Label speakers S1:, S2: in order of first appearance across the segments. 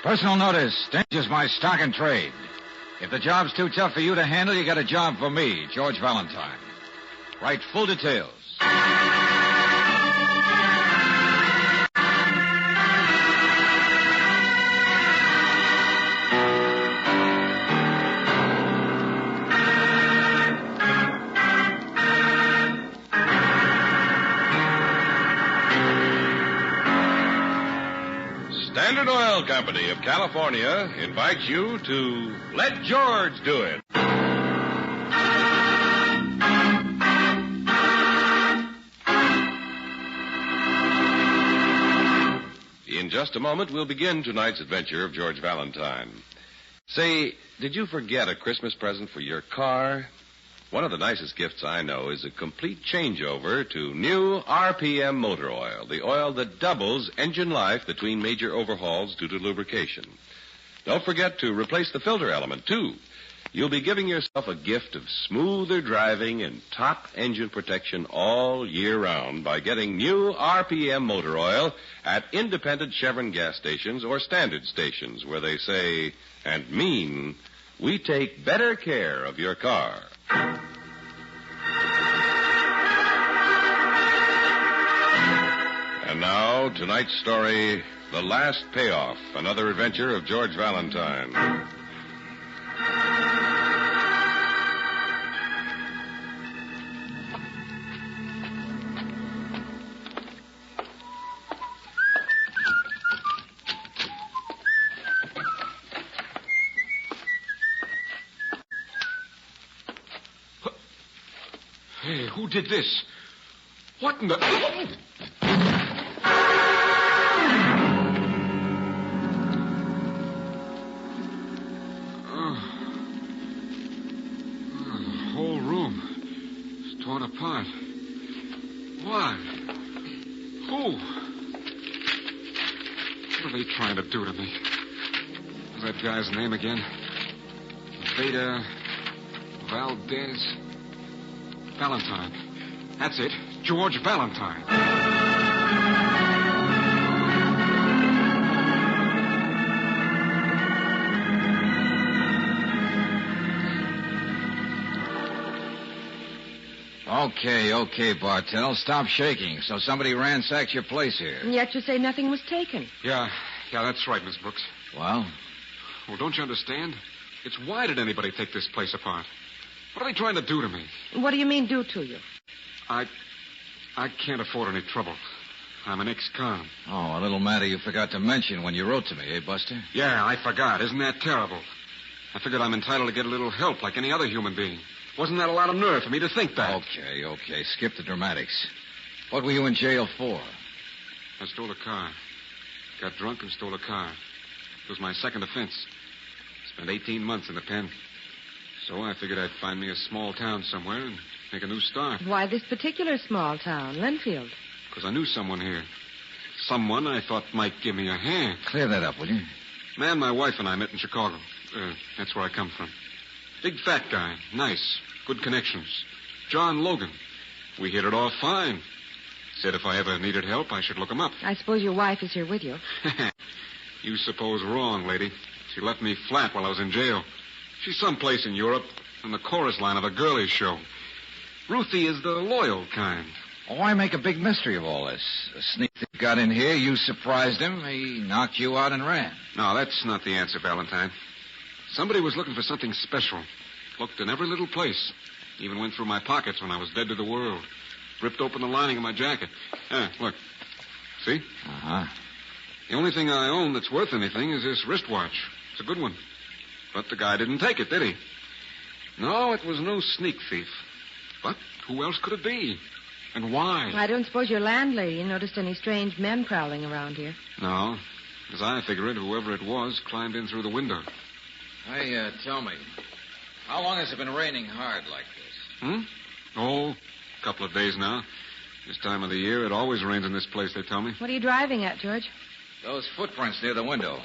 S1: Personal notice. Danger's my stock and trade. If the job's too tough for you to handle, you got a job for me, George Valentine. Write full details.
S2: Standard Oil Company of California invites you to Let George Do It. In just a moment, we'll begin tonight's adventure of George Valentine. Say, did you forget a Christmas present for your car? One of the nicest gifts I know is a complete changeover to new RPM motor oil, the oil that doubles engine life between major overhauls due to lubrication. Don't forget to replace the filter element, too. You'll be giving yourself a gift of smoother driving and top engine protection all year round by getting new RPM motor oil at independent Chevron gas stations or standard stations where they say and mean, we take better care of your car. And now, tonight's story, The Last Payoff, another adventure of George Valentine.
S3: Hey, who did this? What in the... The whole room is torn apart. Why? Who? What are they trying to do to me? What's that guy's name again? Veda Valdez... Valentine. That's it. George Valentine.
S1: Okay, Bartell. Stop shaking. So somebody ransacked your place here.
S4: And yet you say nothing was taken.
S3: Yeah, that's right, Miss Brooks.
S1: Well,
S3: don't you understand? It's why did anybody take this place apart? What are they trying to do to me?
S4: What do you mean, do to you?
S3: I can't afford any trouble. I'm an ex-con.
S1: Oh, a little matter you forgot to mention when you wrote to me, eh, Buster?
S3: Yeah, I forgot. Isn't that terrible? I figured I'm entitled to get a little help like any other human being. Wasn't that a lot of nerve for me to think that?
S1: Okay. Skip the dramatics. What were you in jail for?
S3: I stole a car. Got drunk and stole a car. It was my second offense. Spent 18 months in the pen. So I figured I'd find me a small town somewhere and make a new start.
S4: Why this particular small town, Linfield?
S3: Because I knew someone here. Someone I thought might give me a hand.
S1: Clear that up, will you?
S3: Man, my wife and I met in Chicago. That's where I come from. Big fat guy. Nice. Good connections. John Logan. We hit it off fine. Said if I ever needed help, I should look him up.
S4: I suppose your wife is here with you.
S3: You suppose wrong, lady. She left me flat while I was in jail. She's someplace in Europe, on the chorus line of a girlies show. Ruthie is the loyal kind.
S1: Why make a big mystery of all this? The sneak thief got in here, you surprised him, he knocked you out and ran.
S3: No, that's not the answer, Valentine. Somebody was looking for something special. Looked in every little place. Even went through my pockets when I was dead to the world. Ripped open the lining of my jacket. Look. See?
S1: Uh-huh.
S3: The only thing I own that's worth anything is this wristwatch. It's a good one. But the guy didn't take it, did he? No, it was no sneak thief. But who else could it be? And why?
S4: I don't suppose your landlady noticed any strange men prowling around here.
S3: No. As I figure it, whoever it was climbed in through the window.
S1: Hey, tell me, how long has it been raining hard like this?
S3: Oh, a couple of days now. This time of the year, it always rains in this place, they tell me.
S4: What are you driving at, George?
S1: Those footprints near the window.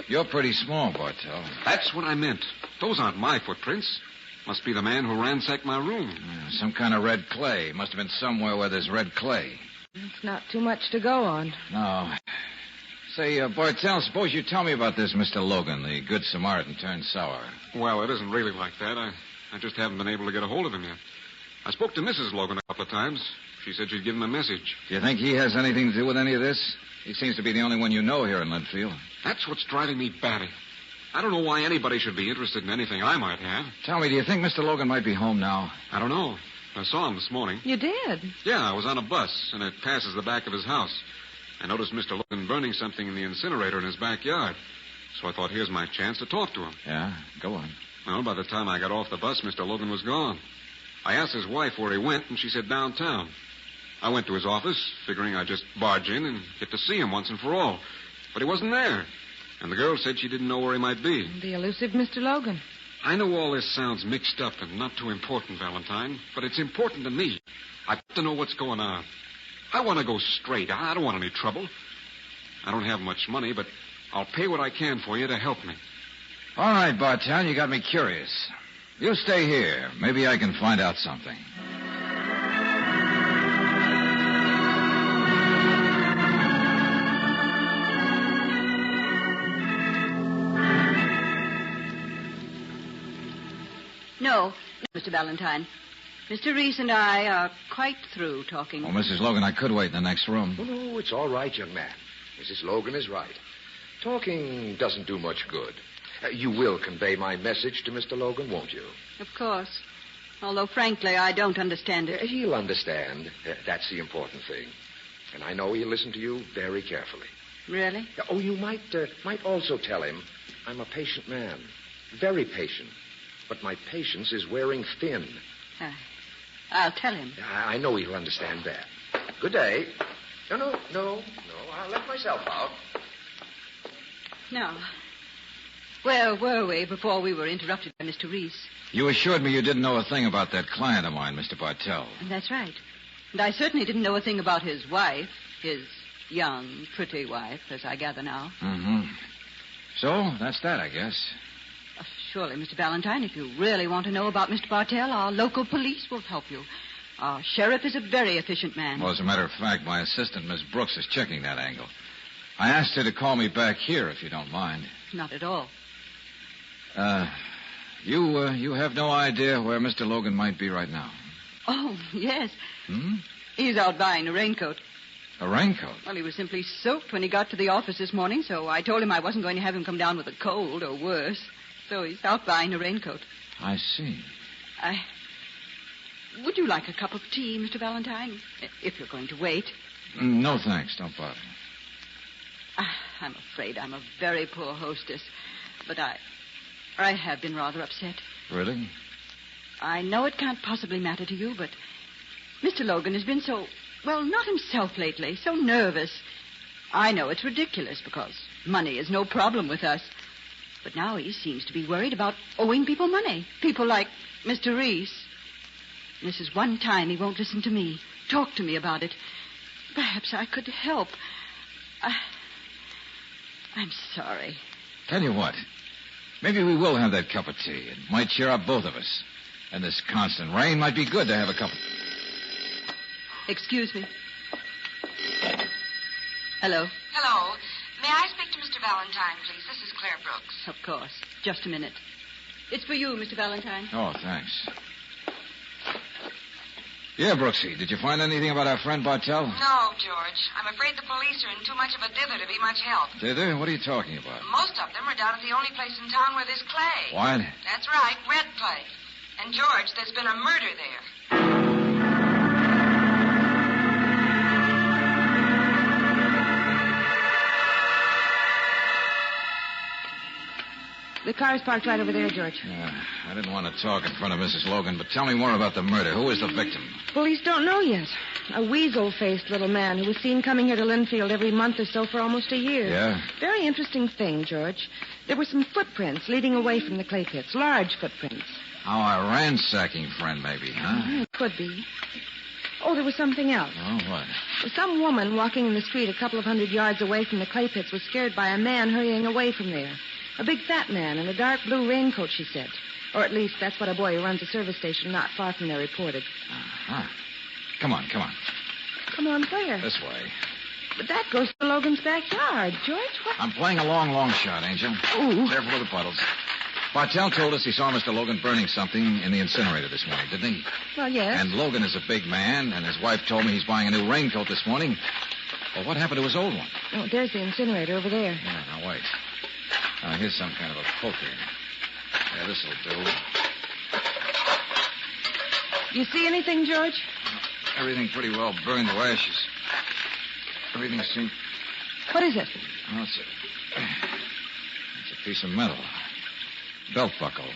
S1: You're pretty small, Bartell.
S3: That's what I meant. Those aren't my footprints. Must be the man who ransacked my room.
S1: Some kind of red clay. Must have been somewhere where there's red clay.
S4: It's not too much to go on.
S1: No. Say, Bartell, suppose you tell me about this Mr. Logan, the good Samaritan turned sour.
S3: Well, it isn't really like that. I just haven't been able to get a hold of him yet. I spoke to Mrs. Logan a couple of times. She said she'd give him a message.
S1: Do you think he has anything to do with any of this? He seems to be the only one you know here in Linfield.
S3: That's what's driving me batty. I don't know why anybody should be interested in anything I might have.
S1: Tell me, do you think Mr. Logan might be home now?
S3: I don't know. I saw him this morning.
S4: You did?
S3: Yeah, I was on a bus, and it passes the back of his house. I noticed Mr. Logan burning something in the incinerator in his backyard. So I thought, here's my chance to talk to him.
S1: Yeah, go on.
S3: Well, by the time I got off the bus, Mr. Logan was gone. I asked his wife where he went, and she said downtown. I went to his office, figuring I'd just barge in and get to see him once and for all. But he wasn't there. And the girl said she didn't know where he might be.
S4: The elusive Mr. Logan.
S3: I know all this sounds mixed up and not too important, Valentine, but it's important to me. I've got to know what's going on. I want to go straight. I don't want any trouble. I don't have much money, but I'll pay what I can for you to help me.
S1: All right, Bartown, you got me curious. You stay here. Maybe I can find out something.
S5: No, Mr. Valentine. Mr. Reese and I are quite through talking.
S1: Well, Mrs. Logan, I could wait in the next room.
S6: Oh, no, it's all right, young man. Mrs. Logan is right. Talking doesn't do much good. You will convey my message to Mr. Logan, won't you?
S5: Of course. Although, frankly, I don't understand it.
S6: He'll understand. That's the important thing. And I know he'll listen to you very carefully.
S5: Really?
S6: Oh, you might also tell him I'm a patient man. Very patient. But my patience is wearing thin.
S5: I'll tell him.
S6: I know he'll understand that. Good day. No. I'll let myself out.
S5: Now, where were we before we were interrupted by Mr. Reese?
S1: You assured me you didn't know a thing about that client of mine, Mr. Bartell.
S5: That's right. And I certainly didn't know a thing about his wife, his young, pretty wife, as I gather now.
S1: Mm-hmm. So, that's that, I guess.
S5: Surely, Mr. Valentine, if you really want to know about Mr. Bartell, our local police will help you. Our sheriff is a very efficient man.
S1: Well, as a matter of fact, my assistant, Miss Brooks, is checking that angle. I asked her to call me back here, if you don't mind.
S5: Not at all.
S1: You have no idea where Mr. Logan might be right now?
S5: Oh, yes.
S1: Hmm?
S5: He's out buying a raincoat.
S1: A raincoat?
S5: Well, he was simply soaked when he got to the office this morning, so I told him I wasn't going to have him come down with a cold or worse. So he's out buying a raincoat.
S1: I see.
S5: Would you like a cup of tea, Mr. Valentine? If you're going to wait.
S1: No, thanks. Don't bother.
S5: I'm afraid I'm a very poor hostess. But I have been rather upset.
S1: Really?
S5: I know it can't possibly matter to you, but Mr. Logan has been so, well, not himself lately, so nervous. I know it's ridiculous because money is no problem with us. But now he seems to be worried about owing people money. People like Mr. Reese. And this is one time he won't listen to me, talk to me about it. Perhaps I could help. I'm sorry.
S1: Tell you what. Maybe we will have that cup of tea. It might cheer up both of us. And this constant rain might be good to have a cup of...
S5: Excuse me. Hello.
S7: Hello. May I speak to Mr. Valentine, please? This is Claire Brooks.
S5: Of course. Just a minute. It's for you, Mr. Valentine.
S1: Oh, thanks. Yeah, Brooksy, did you find anything about our friend Bartell?
S7: No, George. I'm afraid the police are in too much of a dither to be much help.
S1: Dither? What are you talking about?
S7: Most of them are down at the only place in town where there's clay.
S1: What?
S7: That's right, red clay. And, George, there's been a murder there.
S4: The car's parked right over there, George.
S1: I didn't want to talk in front of Mrs. Logan, but tell me more about the murder. Who is the victim?
S4: Police don't know yet. A weasel-faced little man who was seen coming here to Linfield every month or so for almost a year.
S1: Yeah?
S4: Very interesting thing, George. There were some footprints leading away from the clay pits. Large footprints.
S1: Oh, a ransacking friend, maybe, huh?
S4: Could be. Oh, there was something else.
S1: Oh, what?
S4: Some woman walking in the street a couple of 100 yards away from the clay pits was scared by a man hurrying away from there. A big fat man in a dark blue raincoat, she said. Or at least that's what a boy who runs a service station not far from there reported.
S1: Uh-huh. Come on.
S4: Come on, where?
S1: This way.
S4: But that goes to Logan's backyard. George, what?
S1: I'm playing a long shot, Angel.
S4: Ooh.
S1: Careful with the puddles. Bartell told us he saw Mr. Logan burning something in the incinerator this morning, didn't he?
S4: Well, yes.
S1: And Logan is a big man, and his wife told me he's buying a new raincoat this morning. Well, what happened to his old one?
S4: Oh, there's the incinerator over there.
S1: Yeah, now wait. Here's some kind of a poker. Yeah, this'll do.
S4: You see anything, George?
S1: Everything pretty well burned to ashes. Everything seemed...
S4: What is it?
S1: Oh, it's a piece of metal. Belt buckle.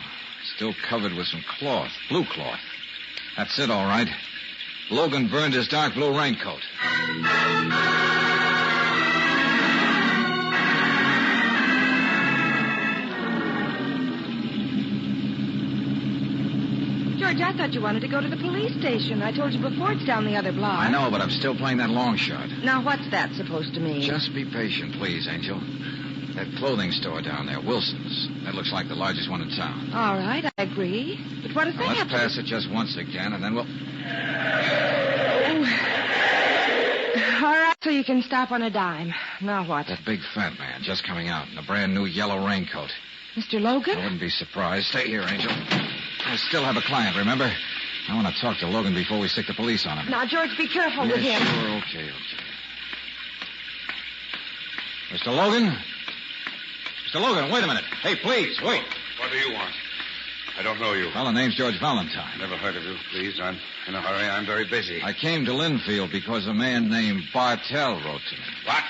S1: Still covered with some cloth. Blue cloth. That's it, all right. Logan burned his dark blue raincoat.
S4: George, I thought you wanted to go to the police station. I told you before it's down the other block.
S1: I know, but I'm still playing that long shot.
S4: Now, what's that supposed to mean?
S1: Just be patient, please, Angel. That clothing store down there, Wilson's. That looks like the largest one in town.
S4: All right, I agree. But what does that
S1: Let's
S4: have to
S1: pass
S4: do?
S1: it just once again, and then we'll...
S4: All right, so you can stop on a dime. Now what?
S1: That big fat man just coming out in a brand new yellow raincoat.
S4: Mr. Logan?
S1: I wouldn't be surprised. Stay here, Angel. I still have a client, remember? I want to talk to Logan before we stick the police on him.
S4: Now, George, be careful
S1: Yeah,
S4: with him.
S1: Sure, okay. Mr. Logan? Mr. Logan, wait a minute. Hey, please, wait.
S8: What do you want? I don't know you.
S1: Well, the name's George Valentine.
S8: Never heard of you. Please, I'm in a hurry. I'm very busy.
S1: I came to Linfield because a man named Bartell wrote to me.
S8: What?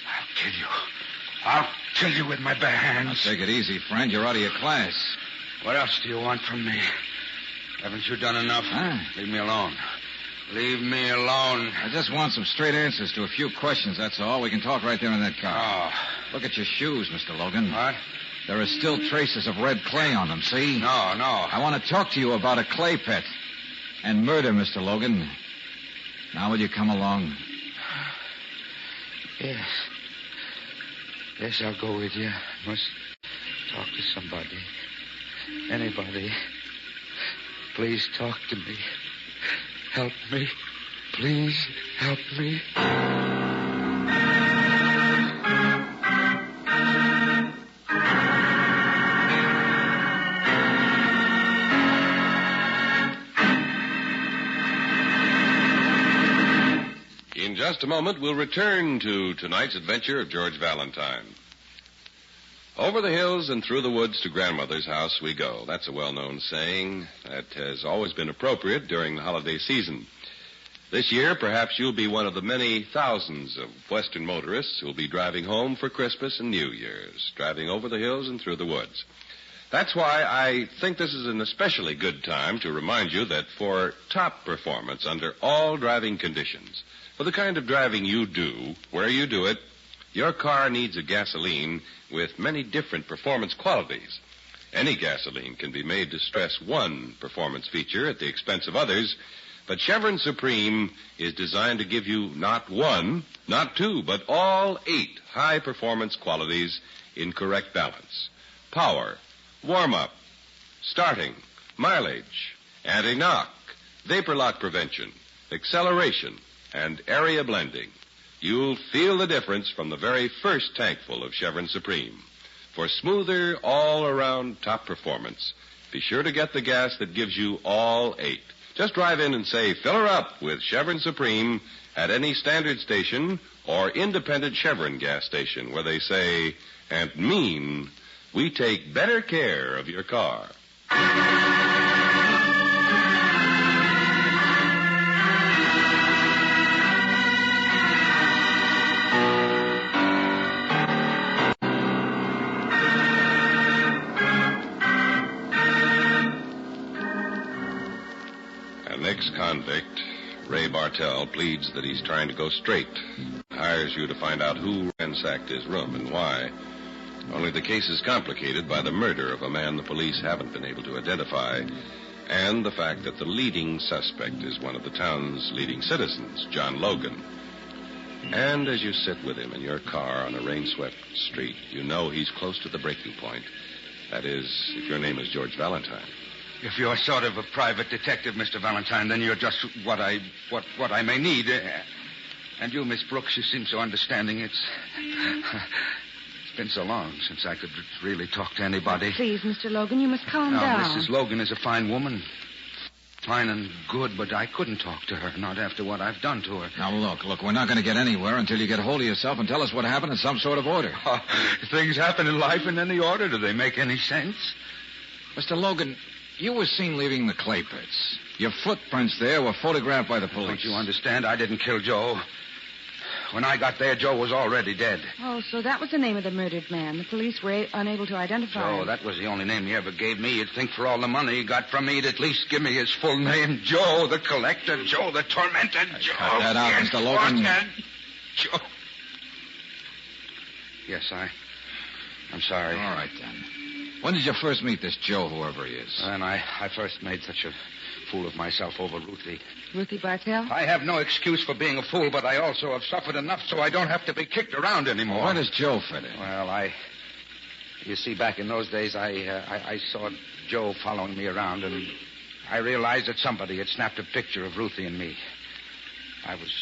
S8: I'll kill you. I'll kill you with my bare hands.
S1: Now, take it easy, friend. You're out of your class.
S8: What else do you want from me? Haven't you done enough?
S1: Huh?
S8: Leave me alone. Leave me alone.
S1: I just want some straight answers to a few questions, that's all. We can talk right there in that car.
S8: Oh.
S1: Look at your shoes, Mr. Logan.
S8: What?
S1: There are still traces of red clay on them, see?
S8: No.
S1: I want to talk to you about a clay pit and murder, Mr. Logan. Now will you come along?
S8: Yes. Yes, I'll go with you. I must talk to somebody. Anybody. Please talk to me. Help me. Please help me.
S2: In just a moment, we'll return to tonight's adventure of George Valentine. Over the hills and through the woods to grandmother's house we go. That's a well-known saying that has always been appropriate during the holiday season. This year, perhaps you'll be one of the many thousands of Western motorists who'll be driving home for Christmas and New Year's, driving over the hills and through the woods. That's why I think this is an especially good time to remind you that for top performance under all driving conditions, for the kind of driving you do, where you do it, your car needs a gasoline with many different performance qualities. Any gasoline can be made to stress one performance feature at the expense of others, but Chevron Supreme is designed to give you not one, not two, but all 8 high-performance qualities in correct balance. Power, warm-up, starting, mileage, anti-knock, vapor lock prevention, acceleration, and area blending. You'll feel the difference from the very first tankful of Chevron Supreme. For smoother, all-around top performance, be sure to get the gas that gives you all 8. Just drive in and say, fill her up with Chevron Supreme at any standard station or independent Chevron gas station where they say and mean, we take better care of your car. Ex-convict, Ray Bartell, pleads that he's trying to go straight. Hires you to find out who ransacked his room and why. Only the case is complicated by the murder of a man the police haven't been able to identify, and the fact that the leading suspect is one of the town's leading citizens, John Logan. And as you sit with him in your car on a rain-swept street, you know he's close to the breaking point. That is, if your name is George Valentine.
S8: If you're sort of a private detective, Mr. Valentine, then you're just what I may need. And you, Miss Brooks, you seem so understanding. It's been so long since I could really talk to anybody.
S4: Please, Mr. Logan, you must calm down.
S8: Mrs. Logan is a fine woman. Fine and good, but I couldn't talk to her, not after what I've done to her.
S1: Now, look, we're not going to get anywhere until you get hold of yourself and tell us what happened in some sort of order.
S8: Things happen in life in any order. Do they make any sense?
S1: Mr. Logan, you were seen leaving the clay pits. Your footprints there were photographed by the police.
S8: Don't you understand? I didn't kill Joe. When I got there, Joe was already dead.
S4: Oh, so that was the name of the murdered man. The police were unable to identify him.
S8: Joe, that was the only name he ever gave me. You'd think for all the money he got from me, he'd at least give me his full name. Joe the collector, Joe the tormentor, Joe.
S1: Cut that out, Mr. Logan.
S8: Joe. Yes, I'm sorry.
S1: All right, then. When did you first meet this Joe, whoever he is?
S8: And I first made such a fool of myself over Ruthie.
S4: Ruthie Bartell?
S8: I have no excuse for being a fool, but I also have suffered enough so I don't have to be kicked around anymore.
S1: Well, where does Joe fit in?
S8: Well, you see, back in those days, I saw Joe following me around, and I realized that somebody had snapped a picture of Ruthie and me. I was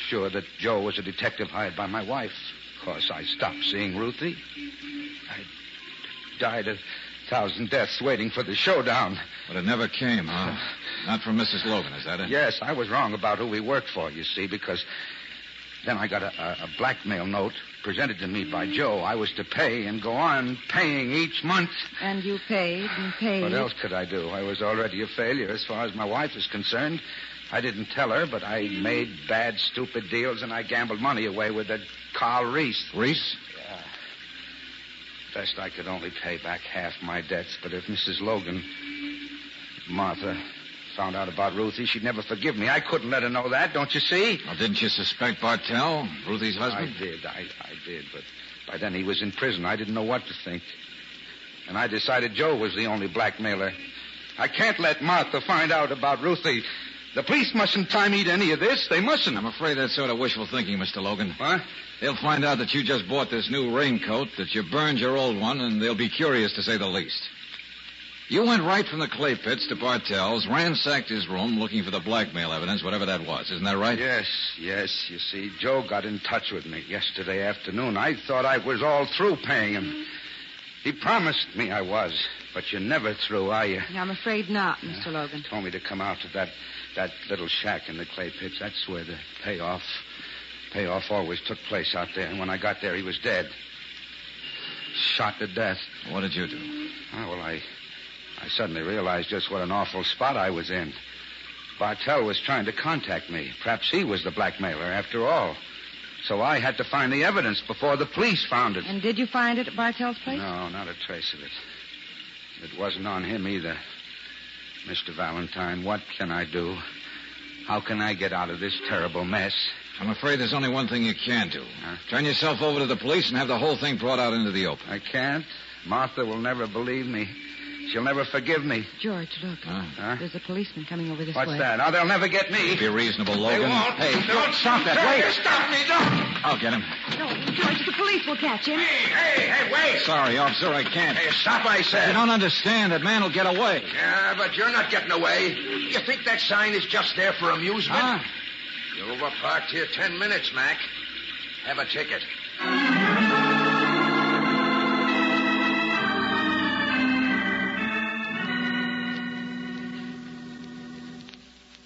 S8: sure that Joe was a detective hired by my wife. Of course, I stopped seeing Ruthie. I died 1,000 deaths waiting for the showdown.
S1: But it never came, huh? Not from Mrs. Logan, is that it?
S8: Yes, I was wrong about who we worked for, you see, because then I got a blackmail note presented to me by Joe. I was to pay and go on paying each month.
S4: And you paid and paid.
S8: What else could I do? I was already a failure as far as my wife is concerned. I didn't tell her, but I made bad, stupid deals, and I gambled money away with that Carl Reese.
S1: Reese?
S8: Yeah. Best I could only pay back half my debts, but if Mrs. Logan, Martha, found out about Ruthie, she'd never forgive me. I couldn't let her know that, don't you see?
S1: Well, didn't you suspect Bartell, Ruthie's husband?
S8: I did, but by then he was in prison. I didn't know what to think. And I decided Joe was the only blackmailer. I can't let Martha find out about Ruthie. The police mustn't tie me to any of this. They mustn't.
S1: I'm afraid that's sort of wishful thinking, Mr. Logan.
S8: What?
S1: They'll find out that you just bought this new raincoat, that you burned your old one, and they'll be curious, to say the least. You went right from the clay pits to Bartell's, ransacked his room looking for the blackmail evidence, whatever that was. Isn't that right?
S8: Yes. You see, Joe got in touch with me yesterday afternoon. I thought I was all through paying him. He promised me I was, but you're never through, are you?
S4: I'm afraid not, Mr. Logan.
S8: Told me to come out to that little shack in the clay pits. That's where the payoff always took place out there. And when I got there, he was dead. Shot to death.
S1: What did you do?
S8: Oh, well, I suddenly realized just what an awful spot I was in. Bartell was trying to contact me. Perhaps he was the blackmailer after all. So I had to find the evidence before the police found it.
S4: And did you find it at Bartell's place?
S8: No, not a trace of it. It wasn't on him either. Mr. Valentine, what can I do? How can I get out of this terrible mess?
S1: I'm afraid there's only one thing you can do. Turn yourself over to the police and have the whole thing brought out into the open.
S8: I can't. Martha will never believe me. She'll never forgive me.
S4: George, look.
S8: Huh?
S4: There's a policeman coming over this way.
S8: What's that? Oh, they'll never get me.
S1: Be reasonable, Logan.
S8: They won't.
S1: Hey,
S8: Don't
S1: stop that. Wait.
S8: Stop me. Don't.
S1: I'll get him.
S4: No, George, the police will catch him.
S8: Hey, wait.
S1: Sorry, officer, I can't.
S6: Hey, stop, I said.
S1: You don't understand. That man will get away.
S6: Yeah, but you're not getting away. You think that sign is just there for amusement?
S1: Huh?
S6: You overparked here 10 minutes, Mac. Have a ticket.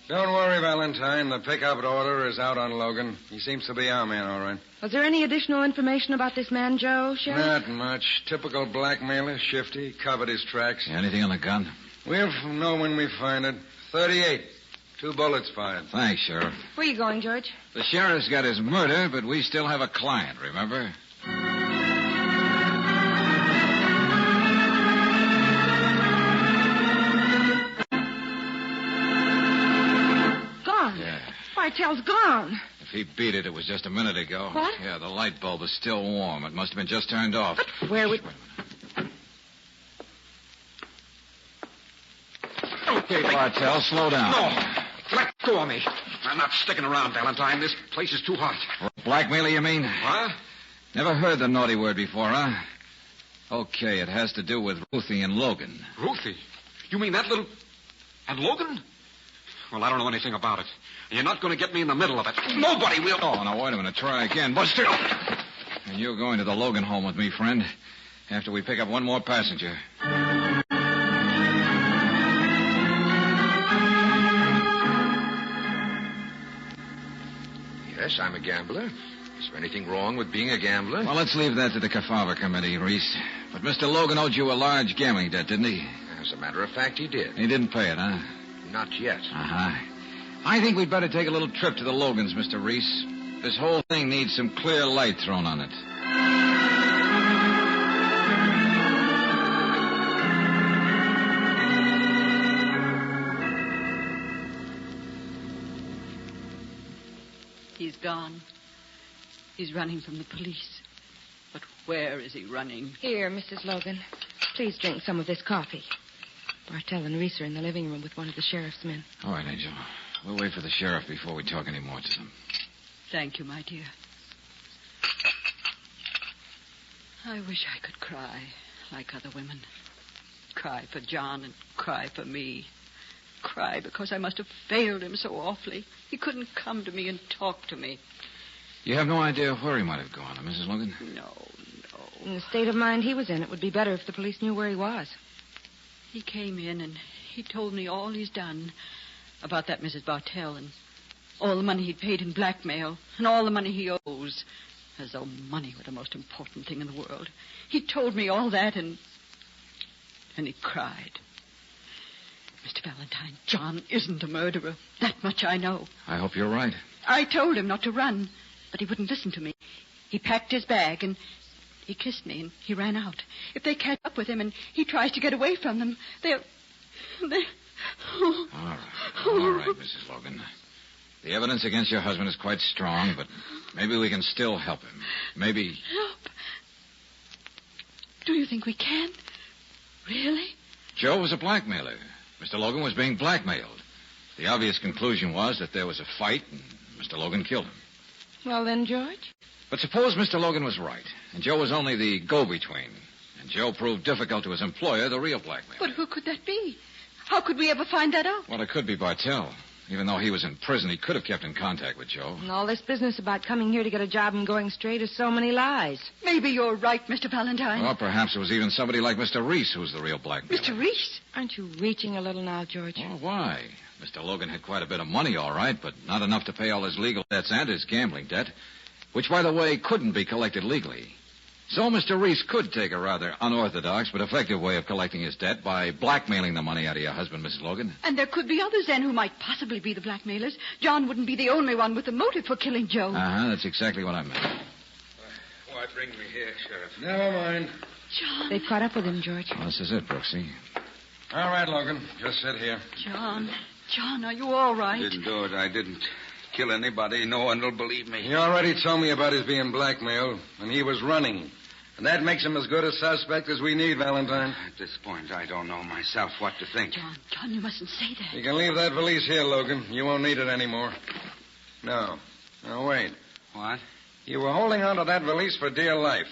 S9: Don't worry, Valentine. The pickup order is out on Logan. He seems to be our man, all right.
S4: Was there any additional information about this man, Joe, Sheriff?
S9: Not much. Typical blackmailer, shifty, covered his tracks.
S1: Anything on the gun?
S9: We'll know when we find it. 38. 2 bullets fired.
S1: Thanks, Sheriff.
S4: Where are you going, George?
S1: The sheriff's got his murder, but we still have a client, remember?
S4: Gone.
S1: Yeah.
S4: Bartell's gone.
S1: If he beat it, it was just a minute ago.
S4: What?
S1: Yeah, the light bulb is still warm. It must have been just turned off.
S4: But where would...
S1: Okay, Bartell, slow down.
S3: No. Let go of me. I'm not sticking around, Valentine. This place is too hot.
S1: Blackmailer, you mean?
S3: Huh?
S1: Never heard the naughty word before, huh? Okay, it has to do with Ruthie and Logan.
S3: Ruthie? You mean that little... And Logan? Well, I don't know anything about it. And you're not going to get me in the middle of it. Nobody will.
S1: Oh, now, wait a minute. Try again. Buster! And you're going to the Logan home with me, friend, after we pick up one more passenger.
S6: Yes, I'm a gambler. Is there anything wrong with being a gambler?
S1: Well, let's leave that to the Kefauver Committee, Reese. But Mr. Logan owed you a large gambling debt, didn't he?
S6: As a matter of fact, he did.
S1: He didn't pay it, huh?
S6: Not yet.
S1: Uh-huh. I think we'd better take a little trip to the Logans, Mr. Reese. This whole thing needs some clear light thrown on it.
S5: He's gone. He's running from the police. But where is he running?
S4: Here, Mrs. Logan. Please drink some of this coffee. Bartell and Reese are in the living room with one of the sheriff's men.
S1: All right, Angel. We'll wait for the sheriff before we talk any more to them.
S5: Thank you, my dear. I wish I could cry like other women. Cry for John and cry for me. Cry because I must have failed him so awfully. He couldn't come to me and talk to me.
S1: You have no idea where he might have gone, Mrs. Logan?
S5: No.
S4: In the state of mind he was in, it would be better if the police knew where he was.
S5: He came in and he told me all he's done about that Mrs. Bartell and all the money he'd paid in blackmail and all the money he owes, as though money were the most important thing in the world. He told me all that and he cried. Mr. Valentine, John isn't a murderer. That much I know.
S1: I hope you're right.
S5: I told him not to run, but he wouldn't listen to me. He packed his bag and he kissed me and he ran out. If they catch up with him and he tries to get away from them, they'll...
S1: All right, Mrs. Logan. The evidence against your husband is quite strong, but maybe we can still help him. Maybe...
S5: Help? Do you think we can? Really?
S1: Joe was a blackmailer. Mr. Logan was being blackmailed. The obvious conclusion was that there was a fight and Mr. Logan killed him.
S4: Well then, George?
S1: But suppose Mr. Logan was right, and Joe was only the go-between, and Joe proved difficult to his employer, the real blackmailer.
S5: But who could that be? How could we ever find that out?
S1: Well, it could be Bartell. Even though he was in prison, he could have kept in contact with Joe.
S4: And all this business about coming here to get a job and going straight is so many lies.
S5: Maybe you're right, Mr. Valentine.
S1: Or perhaps it was even somebody like Mr. Reese who's the real blackmailer.
S5: Mr. Reese?
S4: Aren't you reaching a little now, George?
S1: Well, why? Mr. Logan had quite a bit of money, all right, but not enough to pay all his legal debts and his gambling debt, which, by the way, couldn't be collected legally. So Mr. Reese could take a rather unorthodox but effective way of collecting his debt by blackmailing the money out of your husband, Mrs. Logan.
S5: And there could be others then who might possibly be the blackmailers. John wouldn't be the only one with a motive for killing Joe.
S1: Uh-huh, that's exactly what I meant.
S3: Why bring me here, Sheriff?
S9: Never mind.
S5: John.
S4: They've caught up with him, George.
S1: Well, this is it, Brooksy.
S9: All right, Logan. Just sit here.
S5: John, are you all right?
S8: I didn't do it. I didn't kill anybody. No one will believe me.
S9: He already told me about his being blackmailed, and he was running. And that makes him as good a suspect as we need, Valentine.
S8: At this point, I don't know myself what to think.
S5: John, you mustn't say that.
S9: You can leave that valise here, Logan. You won't need it anymore. No. Now, wait.
S8: What?
S9: You were holding on to that valise for dear life.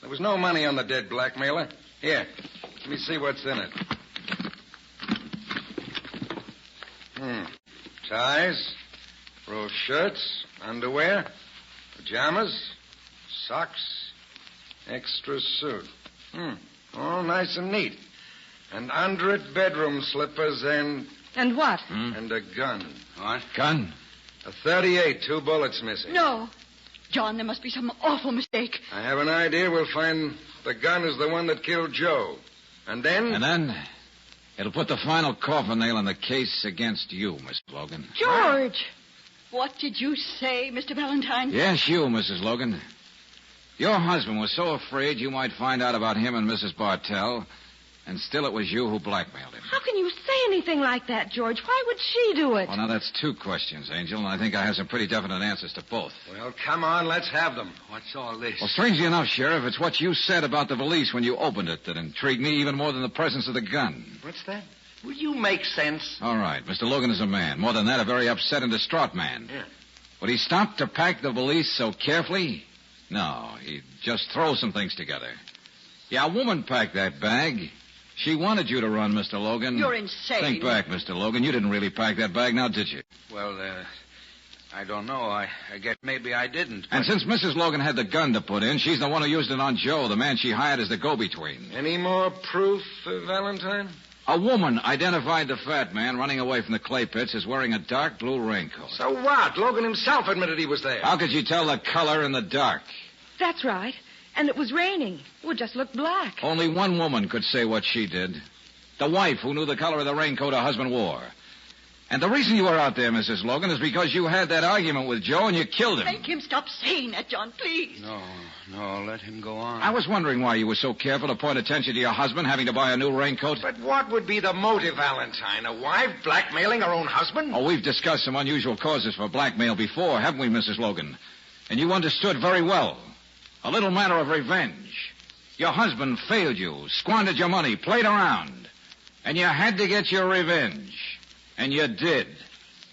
S9: There was no money on the dead blackmailer. Here, let me see what's in it. Ties, rose shirts, underwear, pajamas, socks, extra suit. All nice and neat. And under it, bedroom slippers and...
S4: And what?
S9: And a gun.
S8: What?
S1: Gun?
S9: A .38, 2 bullets missing.
S5: No. John, there must be some awful mistake.
S9: I have an idea we'll find the gun is the one that killed Joe. And then...
S1: And then it'll put the final coffin nail in the case against you, Miss Logan.
S5: George! What did you say, Mr. Valentine?
S1: Yes, you, Mrs. Logan. Your husband was so afraid you might find out about him and Mrs. Bartell, and still it was you who blackmailed him.
S4: How can you say anything like that, George? Why would she do it?
S1: Well, now, that's 2 questions, Angel, and I think I have some pretty definite answers to both.
S9: Well, come on, let's have them.
S8: What's all this?
S1: Well, strangely enough, Sheriff, it's what you said about the valise when you opened it that intrigued me even more than the presence of the gun.
S8: What's that? Will you make sense?
S1: All right, Mr. Logan is a man. More than that, a very upset and distraught man.
S8: Yeah.
S1: Would he stop to pack the valise so carefully? No, he'd just throw some things together. Yeah, a woman packed that bag. She wanted you to run, Mr. Logan.
S5: You're insane.
S1: Think back, Mr. Logan. You didn't really pack that bag, now did you?
S8: Well, I don't know. I guess maybe I didn't.
S1: And since Mrs. Logan had the gun to put in, she's the one who used it on Joe, the man she hired as the go-between.
S9: Any more proof, Valentine?
S1: A woman identified the fat man running away from the clay pits as wearing a dark blue raincoat.
S6: So what? Logan himself admitted he was there.
S1: How could you tell the color in the dark?
S4: That's right. And it was raining. It would just look black.
S1: Only one woman could say what she did. The wife who knew the color of the raincoat her husband wore. And the reason you were out there, Mrs. Logan, is because you had that argument with Joe and you killed him.
S5: Make him stop saying that, John, please.
S8: No, let him go on.
S1: I was wondering why you were so careful to point attention to your husband having to buy a new raincoat.
S6: But what would be the motive, Valentine? A wife blackmailing her own husband?
S1: Oh, we've discussed some unusual causes for blackmail before, haven't we, Mrs. Logan? And you understood very well. A little matter of revenge. Your husband failed you, squandered your money, played around. And you had to get your revenge. And you did.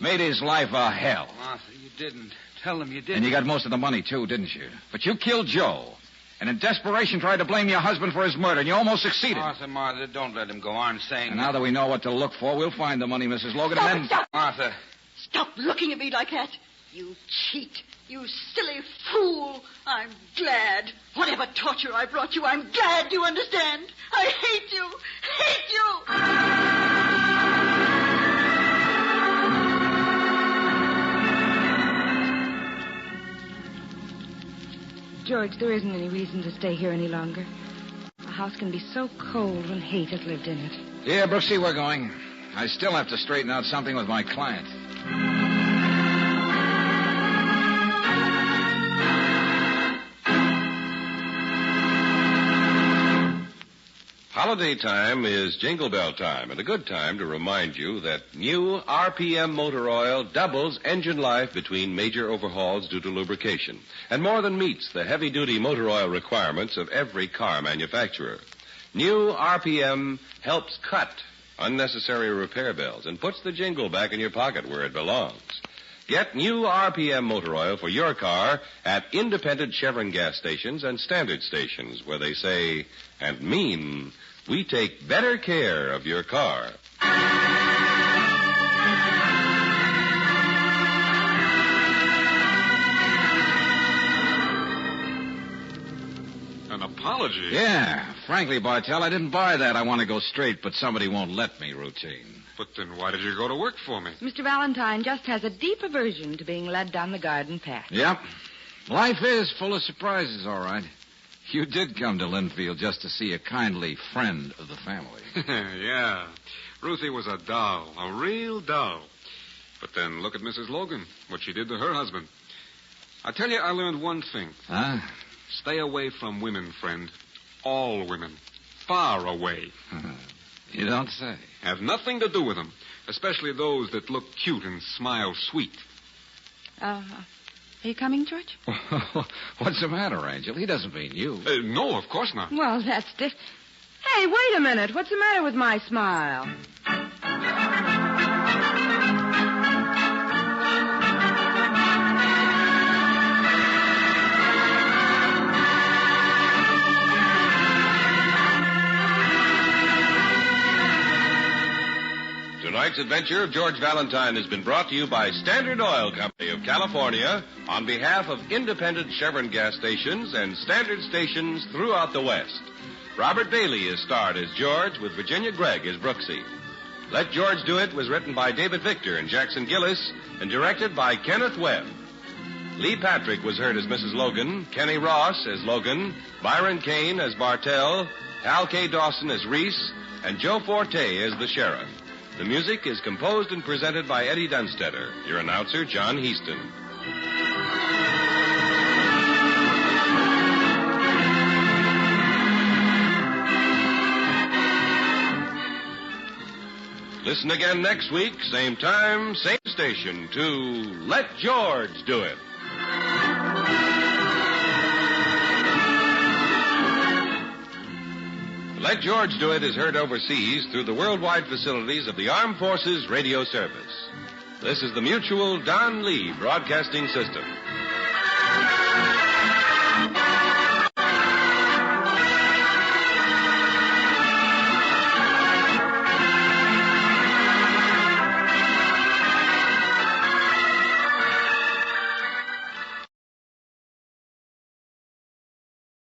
S1: Made his life a hell.
S8: Martha, you didn't. Tell him you didn't.
S1: And you got most of the money, too, didn't you? But you killed Joe. And in desperation tried to blame your husband for his murder, and you almost succeeded.
S8: Martha, don't let him go on saying...
S1: And now that we know what to look for, we'll find the money, Mrs. Logan, and then...
S5: Stop.
S8: Martha.
S5: Stop looking at me like that. You cheat. You silly fool. I'm glad. Whatever torture I brought you, I'm glad you understand. I hate you. Hate you.
S4: George, there isn't any reason to stay here any longer. A house can be so cold when hate has lived in it.
S1: Yeah, Brooksy, we're going. I still have to straighten out something with my client.
S2: Holiday time is Jingle Bell time, and a good time to remind you that new RPM motor oil doubles engine life between major overhauls due to lubrication, and more than meets the heavy-duty motor oil requirements of every car manufacturer. New RPM helps cut unnecessary repair bills and puts the jingle back in your pocket where it belongs. Get new RPM motor oil for your car at independent Chevron gas stations and standard stations where they say and mean, we take better care of your car.
S3: An apology?
S1: Yeah. Frankly, Bartell, I didn't buy that I want to go straight, but somebody won't let me routine.
S3: But then why did you go to work for me?
S4: Mr. Valentine just has a deep aversion to being led down the garden path.
S1: Yep. Life is full of surprises, all right. You did come to Linfield just to see a kindly friend of the family.
S3: Yeah. Ruthie was a doll, a real doll. But then look at Mrs. Logan, what she did to her husband. I tell you, I learned one thing.
S1: Huh?
S3: Stay away from women, friend. All women. Far away.
S1: You don't say.
S3: Have nothing to do with them, especially those that look cute and smile sweet.
S4: Are you coming, George?
S1: What's the matter, Angel? He doesn't mean you.
S3: No, of course not.
S4: Well, that's Hey, wait a minute. What's the matter with my smile?
S2: Tonight's adventure of George Valentine has been brought to you by Standard Oil Company of California on behalf of independent Chevron gas stations and standard stations throughout the West. Robert Bailey is starred as George with Virginia Gregg as Brooksy. Let George Do It was written by David Victor and Jackson Gillis and directed by Kenneth Webb. Lee Patrick was heard as Mrs. Logan, Kenny Ross as Logan, Byron Kane as Bartell, Hal K. Dawson as Reese, and Joe Forte as the sheriff. The music is composed and presented by Eddie Dunstetter. Your announcer, John Heaston. Listen again next week, same time, same station, to Let George Do It. Let George Do It is heard overseas through the worldwide facilities of the Armed Forces Radio Service. This is the Mutual Don Lee Broadcasting System.